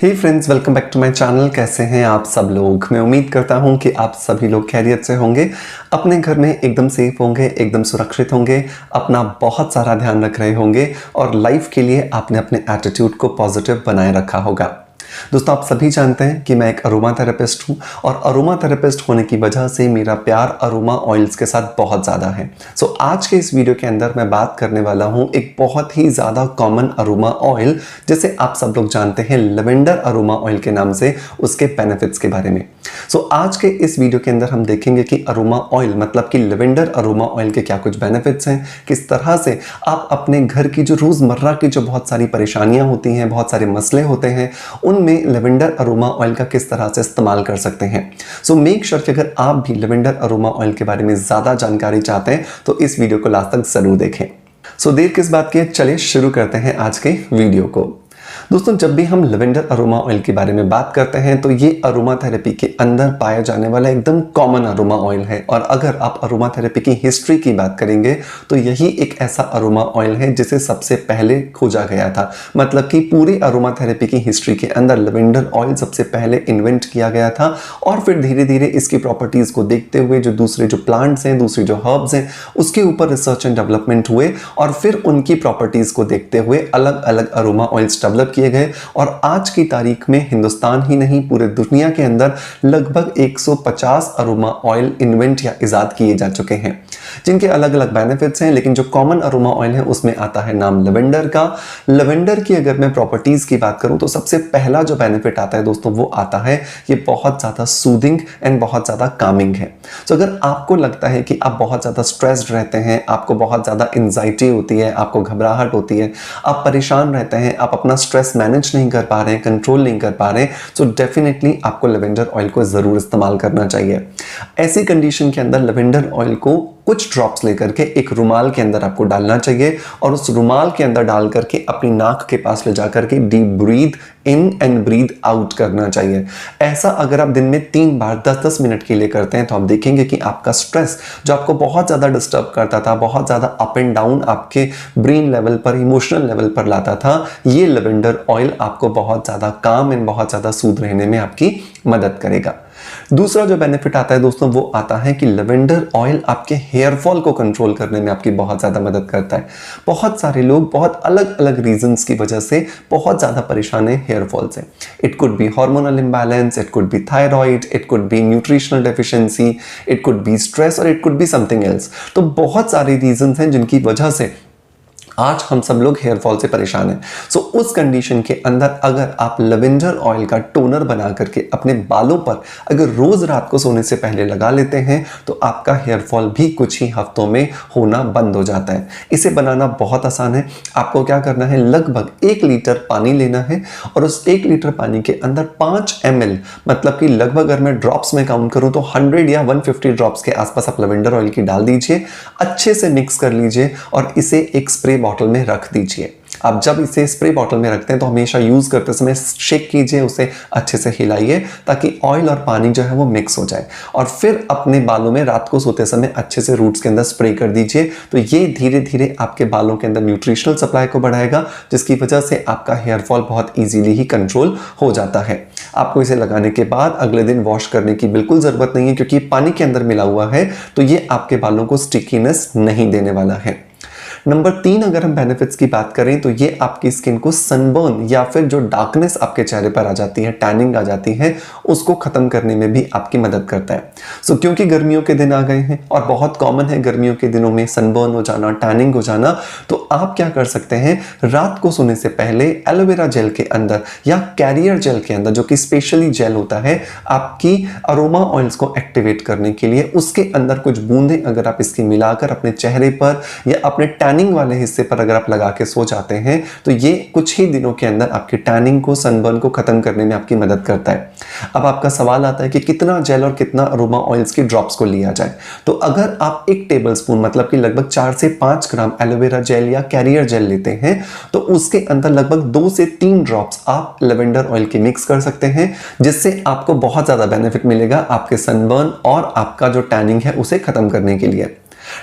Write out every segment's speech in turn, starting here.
Hey friends, welcome back to my channel. कैसे हैं आप सब लोग? मैं उम्मीद करता हूं कि आप सभी लोग खैरियत से होंगे, अपने घर में एकदम सेफ होंगे, एकदम सुरक्षित होंगे, अपना बहुत सारा ध्यान रख रहे होंगे और लाइफ के लिए आपने अपने एटीट्यूड को पॉजिटिव बनाए रखा होगा। दोस्तों, आप सभी जानते हैं कि मैं एक अरोमा थेरेपिस्ट हूं और अरोमा थेरेपिस्ट होने की वजह से मेरा प्यार अरोमा ऑयल्स के साथ बहुत ज़्यादा है। सो आज के इस वीडियो के अंदर मैं बात करने वाला हूं एक बहुत ही ज़्यादा कॉमन अरोमा ऑयल, जिसे आप सब लोग जानते हैं लेवेंडर अरोमा ऑयल के नाम से, उसके बेनिफिट्स के बारे में। सो आज के इस वीडियो के अंदर हम देखेंगे कि अरोमा ऑयल मतलब कि लेवेंडर अरोमा ऑयल के क्या कुछ बेनिफिट्स हैं, किस तरह से आप अपने घर की जो रोज़मर्रा की जो बहुत सारी परेशानियां होती हैं, बहुत सारे मसले होते हैं, उनमें लेवेंडर अरोमा ऑयल का किस तरह से इस्तेमाल कर सकते हैं। सो मेक श्योर कि अगर आप भी लेवेंडर अरोमा ऑयल के बारे में ज़्यादा जानकारी चाहते हैं तो इस वीडियो को लास्ट तक ज़रूर देखें। सो देर किस बात की है, चलिए शुरू करते हैं आज के वीडियो को। दोस्तों, जब भी हम लेवेंडर अरोमा ऑयल के बारे में बात करते हैं तो ये अरोमा थेरेपी के अंदर पाया जाने वाला एकदम कॉमन अरोमा ऑयल है। और अगर आप अरोमा थेरेपी की हिस्ट्री की बात करेंगे तो यही एक ऐसा अरोमा ऑयल है जिसे सबसे पहले खोजा गया था। मतलब कि पूरी अरोमा थेरेपी की हिस्ट्री के अंदर लेवेंडर ऑयल सबसे पहले इन्वेंट किया गया था और फिर धीरे धीरे इसकी प्रॉपर्टीज को देखते हुए जो दूसरे जो प्लांट्स हैं, दूसरे जो हर्ब्स हैं, उसके ऊपर रिसर्च एंड डेवलपमेंट हुए और फिर उनकी प्रॉपर्टीज को देखते हुए अलग अलग अरोमा ऑयल्स डेवलप किए गए। और आज की तारीख में हिंदुस्तान ही नहीं पूरे दुनिया के अंदर लगभग 150 अरोमा ऑयल इन्वेंट या इजाद किए जा चुके हैं, जिनके अलग अलग बेनिफिट्स हैं। लेकिन जो कॉमन अरोमा ऑयल है उसमें आता है नाम लेवेंडर का। लेवेंडर की अगर मैं प्रॉपर्टीज की बात करूं तो सबसे पहला जो बेनिफिट आता है दोस्तों, वो आता है ये बहुत ज्यादा सूदिंग एंड बहुत ज्यादा कामिंग है। तो अगर आपको लगता है कि आप बहुत ज्यादा स्ट्रेस्ड रहते हैं, आपको बहुत ज्यादा एंजाइटी होती है, आपको घबराहट होती है, आप परेशान रहते हैं, आप अपना स्ट्रेस मैनेज नहीं कर पा रहे हैं, कंट्रोल नहीं कर पा रहे हैं, तो डेफिनेटली आपको लेवेंडर ऑयल को जरूर इस्तेमाल करना चाहिए। ऐसी कंडीशन के अंदर लेवेंडर ऑयल को कुछ ड्रॉप्स लेकर के एक रुमाल के अंदर आपको डालना चाहिए और उस रुमाल के अंदर डाल करके अपनी नाक के पास ले जाकर के deep breath in and breathe out करना चाहिए। ऐसा अगर आप दिन में 3 बार 10-10 मिनट के लिए करते हैं तो आप देखेंगे कि आपका स्ट्रेस जो आपको बहुत ज़्यादा डिस्टर्ब करता था, बहुत ज़्यादा अप एंड डाउन आपके ब्रेन लेवल पर, इमोशनल लेवल पर लाता था, ये लेवेंडर ऑयल आपको बहुत ज़्यादा काम एंड बहुत ज़्यादा सूद रहने में आपकी मदद करेगा। दूसरा जो बेनिफिट आता है दोस्तों, वो आता है कि लेवेंडर ऑयल आपके हेयर फॉल को कंट्रोल करने में आपकी बहुत ज़्यादा मदद करता है। बहुत सारे लोग बहुत अलग अलग रीजंस की वजह से बहुत ज़्यादा परेशान है हेयर फॉल से। It could be hormonal imbalance, it could be thyroid, it could be nutritional deficiency, it could be stress और it could be something else. तो बहुत सारे रीजंस हैं जिनकी वजह से आज हम सब लोग हेयर फॉल से परेशान हैं। सो उस कंडीशन के अंदर अगर आप लेवेंडर ऑयल का टोनर बना करके अपने बालों पर अगर रोज रात को सोने से पहले लगा लेते हैं तो आपका हेयर फॉल भी कुछ ही हफ्तों में होना बंद हो जाता है। इसे बनाना बहुत आसान है। आपको क्या करना है, लगभग 1 लीटर पानी लेना है और उस 1 लीटर पानी के अंदर 5 ml, मतलब कि लगभग अगर मैं ड्रॉप्स में काउंट करूं तो 100 या 150 ड्रॉप्स के आसपास आप लेवेंडर ऑयल की डाल दीजिए, अच्छे से मिक्स कर लीजिए और इसे एक स्प्रे बॉटल में रख दीजिए। आप जब इसे स्प्रे बॉटल में रखते हैं तो हमेशा यूज करते समय शेक कीजिए, उसे अच्छे से हिलाइए ताकि ऑयल और पानी जो है वो मिक्स हो जाए और फिर अपने बालों में रात को सोते समय अच्छे से रूट्स के अंदर स्प्रे कर दीजिए। तो ये धीरे धीरे आपके बालों के अंदर न्यूट्रिशनल सप्लाई को बढ़ाएगा, जिसकी वजह से आपका हेयर फॉल बहुत ईजिली ही कंट्रोल हो जाता है। आपको इसे लगाने के बाद अगले दिन वॉश करने की बिल्कुल जरूरत नहीं है, क्योंकि पानी के अंदर मिला हुआ है तो ये आपके बालों को स्टिकीनेस नहीं देने वाला है। नंबर 3, अगर हम बेनिफिट्स की बात करें तो ये आपकी स्किन को सनबर्न या फिर जो डार्कनेस आपके चेहरे पर आ जाती है, टैनिंग आ जाती है, उसको खत्म करने में भी आपकी मदद करता है। सो क्योंकि गर्मियों के दिन आ गए हैं और बहुत कॉमन है गर्मियों के दिनों में सनबर्न हो जाना, टैनिंग हो जाना, तो आप क्या कर सकते हैं, रात को सोने से पहले एलोवेरा जेल के अंदर या कैरियर जेल के अंदर, जो कि स्पेशली जेल होता है आपकी अरोमा ऑयल्स को एक्टिवेट करने के लिए, उसके अंदर कुछ बूंदें अगर आप इसकी मिलाकर अपने चेहरे पर या अपने टैनिंग वाले हिस्से पर अगर आप लगा के सो जाते हैं तो ये कुछ ही दिनों के अंदर आपकी टैनिंग को, सनबर्न को खत्म करने में आपकी मदद करता है। अब आपका सवाल आता है कि कितना जेल और कितना अरोमा ऑयल्स की ड्रॉप्स को लिया जाए। तो अगर आप 1 टेबलस्पून मतलब कि लगभग 4 से 5 ग्राम एलोवेरा जेल या कैरियर जेल लेते हैं तो उसके अंदर लगभग 2 से 3 ड्रॉप्स आप लेवेंडर ऑयल की मिक्स कर सकते हैं, जिससे आपको बहुत ज्यादा बेनिफिट मिलेगा आपके सनबर्न और आपका जो टैनिंग है उसे खत्म करने के लिए।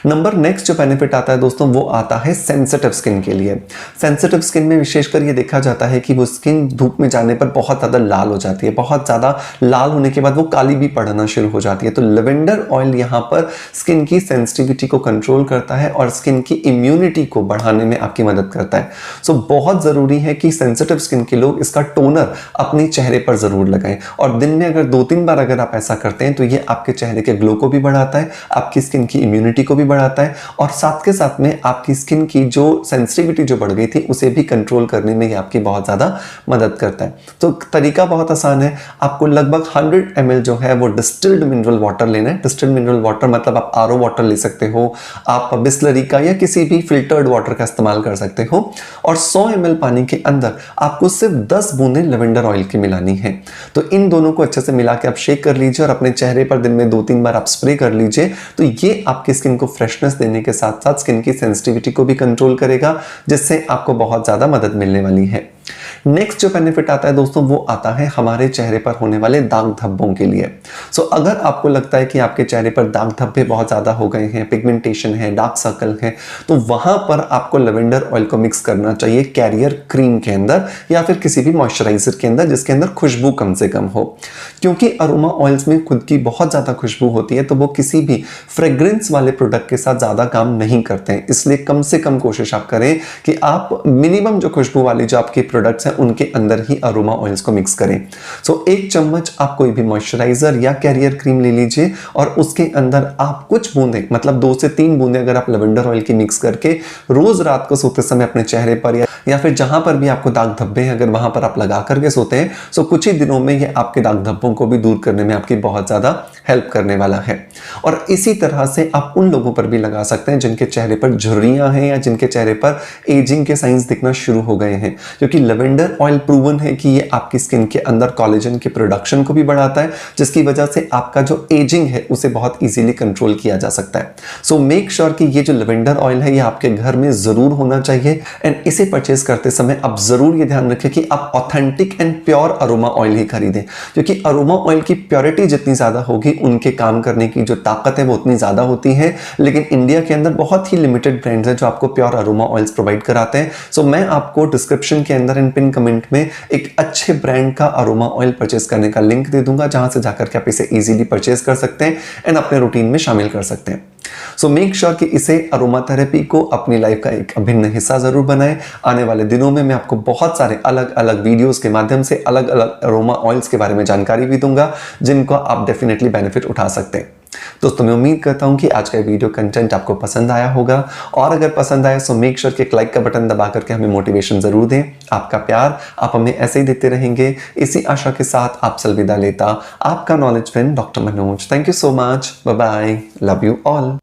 नंबर नेक्स्ट जो बेनिफिट आता है दोस्तों वो आता है सेंसिटिव स्किन के लिए। सेंसिटिव स्किन में विशेषकर ये देखा जाता है कि वो स्किन धूप में जाने पर बहुत ज़्यादा लाल हो जाती है, बहुत ज़्यादा लाल होने के बाद वो काली भी पड़ना शुरू हो जाती है। तो लेवेंडर ऑयल यहाँ पर स्किन की सेंसिटिविटी को कंट्रोल करता है और स्किन की इम्यूनिटी को बढ़ाने में आपकी मदद करता है। सो बहुत ज़रूरी है कि सेंसिटिव स्किन के लोग इसका टोनर अपने चेहरे पर ज़रूर लगाएं और दिन में अगर 2-3 बार अगर आप ऐसा करते हैं तो ये आपके चेहरे के ग्लो को भी बढ़ाता है, आपकी स्किन की इम्यूनिटी को भी बढ़ाता है और साथ के साथ में आपकी स्किन की जो सेंसिटिविटी जो बढ़ गई थी उसे भी कंट्रोल करने में ये आपकी बहुत ज़्यादा मदद करता है। तो तरीका बहुत आसान है, आपको लगभग 100 ml जो है वो डिस्टिल्ड मिनरल वाटर लेना है। डिस्टिल्ड मिनरल वाटर मतलब आप आरओ वाटर ले सकते हो, आप बिस्लरी का या किसी भी फिल्टर्ड वाटर का इस्तेमाल कर सकते हो और 100 ml पानी के अंदर आपको सिर्फ 10 बूंदें लेवेंडर ऑयल की मिलानी है। तो इन दोनों को अच्छे से मिला के आप शेक कर लीजिए और अपने चेहरे पर दिन में 2-3 बार आप स्प्रे कर लीजिए। तो ये आपकी स्किन को फ्रेशनेस देने के साथ साथ स्किन की सेंसिटिविटी को भी कंट्रोल करेगा, जिससे आपको बहुत ज़्यादा मदद मिलने वाली है। नेक्स्ट जो बेनिफिट आता है दोस्तों वो आता है हमारे चेहरे पर होने वाले दाग धब्बों के लिए। सो अगर आपको लगता है कि आपके चेहरे पर दाग धब्बे बहुत ज़्यादा हो गए हैं, पिगमेंटेशन है, डार्क सर्कल है, तो वहाँ पर आपको लेवेंडर ऑयल को मिक्स करना चाहिए कैरियर क्रीम के अंदर या फिर किसी भी मॉइस्चराइजर के अंदर जिसके अंदर खुशबू कम से कम हो। क्योंकि अरोमा ऑयल्स में खुद की बहुत ज़्यादा खुशबू होती है तो वो किसी भी फ्रेग्रेंस वाले प्रोडक्ट के साथ ज़्यादा काम नहीं करते हैं। इसलिए कम से कम कोशिश आप करें कि आप मिनिमम जो खुशबू वाली जो आपकी प्रोडक्ट्स हैं उनके अंदर ही अरोमा ऑयल्स को मिक्स करें। सो 1 चम्मच आप कोई भी मॉइस्चराइजर या कैरियर क्रीम ले लीजिए और उसके अंदर आप कुछ बूंदें मतलब 2 से 3 बूंदें अगर आप लेवेंडर ऑयल की मिक्स करके रोज रात को सोते समय अपने चेहरे पर या फिर जहां पर भी आपको दाग धब्बे हैं अगर वहां पर आप लगा करके सोते हैं सो कुछ ही दिनों में ये आपके दाग धब्बों को भी दूर करने में आपकी बहुत ज्यादा हेल्प करने वाला है। और इसी तरह से आप उन लोगों पर भी लगा सकते हैं जिनके चेहरे पर झुर्रियां हैं या जिनके चेहरे पर एजिंग के साइंस दिखना शुरू हो गए हैं, क्योंकि लेवेंडर ऑयल प्रूवन है कि ये आपकी स्किन के अंदर कोलेजन के प्रोडक्शन को भी बढ़ाता है, जिसकी वजह से आपका जो एजिंग है उसे बहुत इजीली कंट्रोल किया जा सकता है। सो मेक श्योर कि ये जो लेवेंडर ऑयल है ये आपके घर में जरूर होना चाहिए एंड इसे परचेज करते समय आप जरूर ये ध्यान रखें कि आप authentic and pure aroma oil ही खरीदें, क्योंकि अरोमा ऑयल की प्योरिटी जितनी ज्यादा होगी उनके काम करने की जो ताकत है वो उतनी ज्यादा होती है। लेकिन इंडिया के अंदर बहुत ही लिमिटेड ब्रांड्स हैं जो आपको प्योर अरोमा ऑयल्स प्रोवाइड कराते हैं। सो मैं आपको डिस्क्रिप्शन के अंदर एंड पिन कमेंट में एक अच्छे ब्रांड का अरोमा ऑयल परचेज करने का लिंक दे दूंगा, जहां से जाकर के आप इसे इजीली परचेज कर सकते हैं एंड अपने रूटीन में शामिल कर सकते हैं। सो मेक श्योर कि इसे अरोमा थेरेपी को अपनी लाइफ का एक अभिन्न हिस्सा जरूर बनाएं। आने वाले दिनों में मैं आपको बहुत सारे अलग अलग वीडियोस के माध्यम से अलग अलग अरोमा ऑयल्स के बारे में जानकारी भी दूंगा, जिनको आप डेफिनेटली बेनिफिट उठा सकते हैं। दोस्तों मैं उम्मीद करता हूं कि आज का वीडियो कंटेंट आपको पसंद आया होगा और अगर पसंद आया तो मेक श्योर कि एक लाइक का बटन दबा करके हमें मोटिवेशन जरूर दें। आपका प्यार आप हमें ऐसे ही देते रहेंगे, इसी आशा के साथ आपसे अलविदा लेता आपका knowledge friend doctor Manoj. Thank you so much, bye bye, love you all.